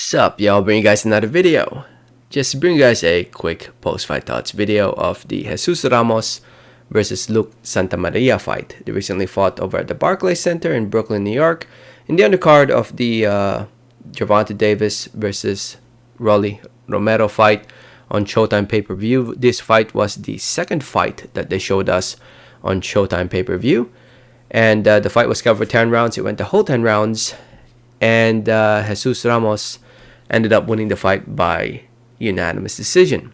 Sup, y'all, bring you guys another video. Just bring you guys a quick post-fight thoughts video of the Jesus Ramos versus Luke Santamaria fight. They recently fought over at the Barclays Center in Brooklyn, New York, in the undercard of the Gervonta Davis versus Rolly Romero fight on Showtime pay-per-view. This fight was the second fight that they showed us on Showtime pay-per-view, and the fight was covered 10 rounds. It went the whole 10 rounds, and Jesus Ramos ended up winning the fight by unanimous decision.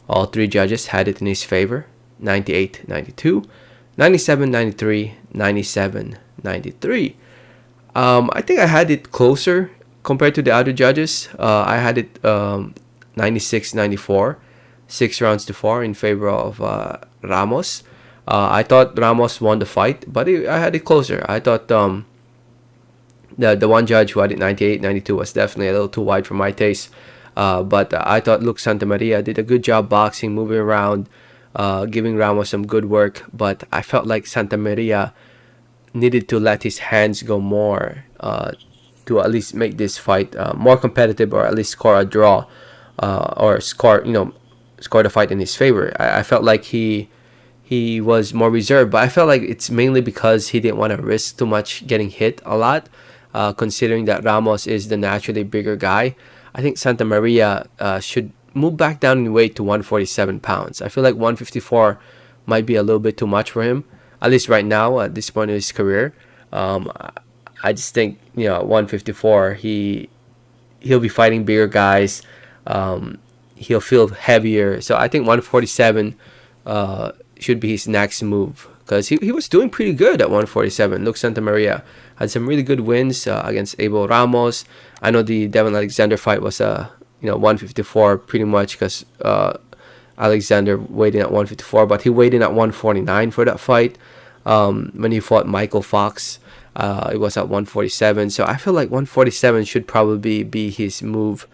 All three judges had it in his favor: 98-92, 97-93, 97-93. I think I had it closer compared to the other judges. I had it 96-94, 6 rounds to 4 in favor of Ramos. I thought Ramos won the fight, but I had it closer. I thought the one judge who had it 98-92 was definitely a little too wide for my taste. But I thought Luke Santamaria did a good job boxing, moving around, giving Ramos some good work. But I felt like Santamaria needed to let his hands go more to at least make this fight more competitive, or at least score a draw, or score the fight in his favor. I felt like he was more reserved, but I felt like it's mainly because he didn't want to risk too much getting hit a lot. Considering that Ramos is the naturally bigger guy, I think Santamaria should move back down in weight to 147 pounds. I feel like 154 might be a little bit too much for him, at least right now at this point in his career. I just think 154, he'll be fighting bigger guys. He'll feel heavier, so I think 147 should be his next move, because he was doing pretty good at 147. Luke Santamaria had some really good wins against Abel Ramos. I know the Devin Alexander fight was 154 pretty much, because Alexander weighed in at 154, but he weighed in at 149 for that fight. When he fought Michael Fox, it was at 147. So I feel like 147 should probably be his move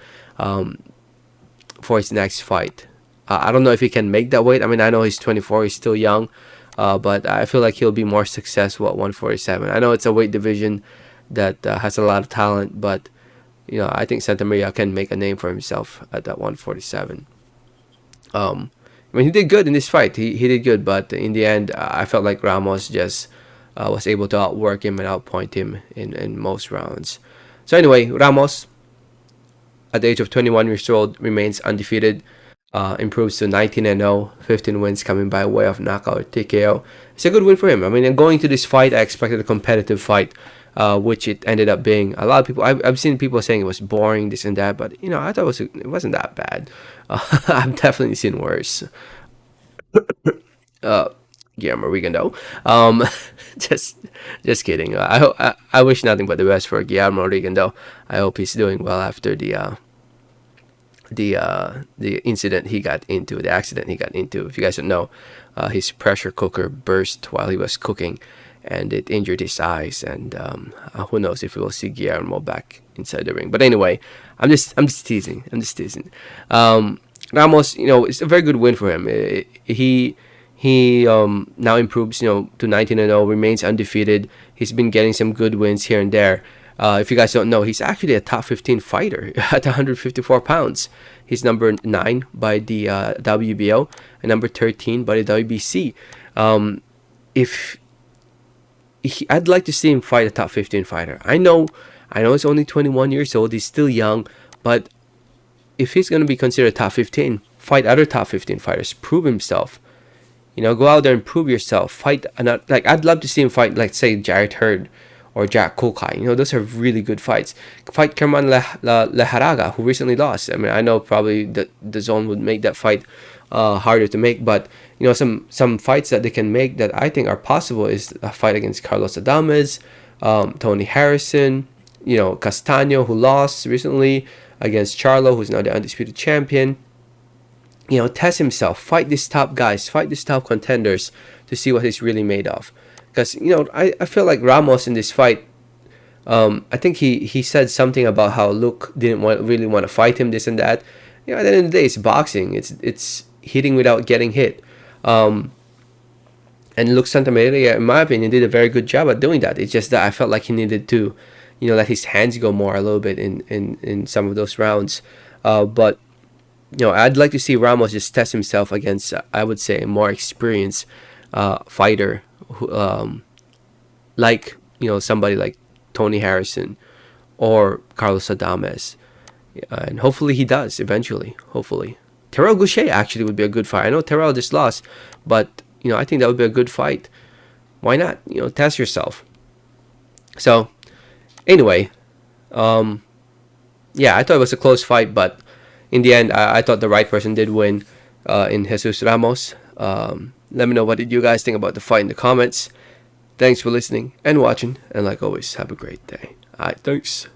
for his next fight. I don't know if he can make that weight. I mean, I know he's 24, he's still young, but I feel like he'll be more successful at 147. I know it's a weight division that has a lot of talent, but I think Santamaria can make a name for himself at that 147. I mean, he did good in this fight. He did good, but in the end, I felt like Ramos just was able to outwork him and outpoint him in most rounds. So anyway, Ramos, at the age of 21 years old, remains undefeated. Improves to 19-0, 15 wins coming by way of knockout or TKO. It's a good win for him. I mean, going to this fight, I expected a competitive fight, which it ended up being. A lot of people, I've seen people saying it was boring, this and that, but I thought it wasn't that bad. I've definitely seen worse. Guillermo Rigando. Just kidding. I wish nothing but the best for Guillermo Rigando. I hope he's doing well after the incident he got into, the accident he got into. If you guys don't know, his pressure cooker burst while he was cooking, and it injured his eyes. And who knows if we will see Guillermo back inside the ring. But anyway, I'm just teasing. Ramos, it's a very good win for him. He now improves, to 19-0, remains undefeated. He's been getting some good wins here and there. If you guys don't know, he's actually a top 15 fighter at 154 pounds. He's number 9 by the WBO and number 13 by the WBC. I'd like to see him fight a top 15 fighter. I know he's only 21 years old. He's still young, but if he's going to be considered top 15, fight other top 15 fighters. Prove himself. Go out there and prove yourself. Fight another. Like, I'd love to see him fight, like, say, Jarrett Hurd or Jack Kulkai. Those are really good fights. Fight Kerman Leharaga, who recently lost. I mean, I know probably the zone would make that fight harder to make, but some fights that they can make that I think are possible is a fight against Carlos Adames, Tony Harrison, Castaño, who lost recently, against Charlo, who's now the undisputed champion. Test himself, fight these top guys, fight these top contenders to see what he's really made of. Because, I feel like Ramos in this fight, I think he said something about how Luke didn't really want to fight him, this and that. At the end of the day, it's boxing. It's hitting without getting hit. And Luke Santamaria, in my opinion, did a very good job at doing that. It's just that I felt like he needed to let his hands go more a little bit in some of those rounds. But I'd like to see Ramos just test himself against, I would say, a more experienced fighter, who, like somebody like Tony Harrison or Carlos Adames, and hopefully he does eventually. Hopefully, Terrell Goucher actually would be a good fight. I know Terrell just lost, but I think that would be a good fight. Why not? Test yourself. So, anyway, yeah, I thought it was a close fight, but in the end, I thought the right person did win in Jesus Ramos. Let me know, what did you guys think about the fight in the comments. Thanks for listening and watching, and like always, have a great day. Alright, thanks.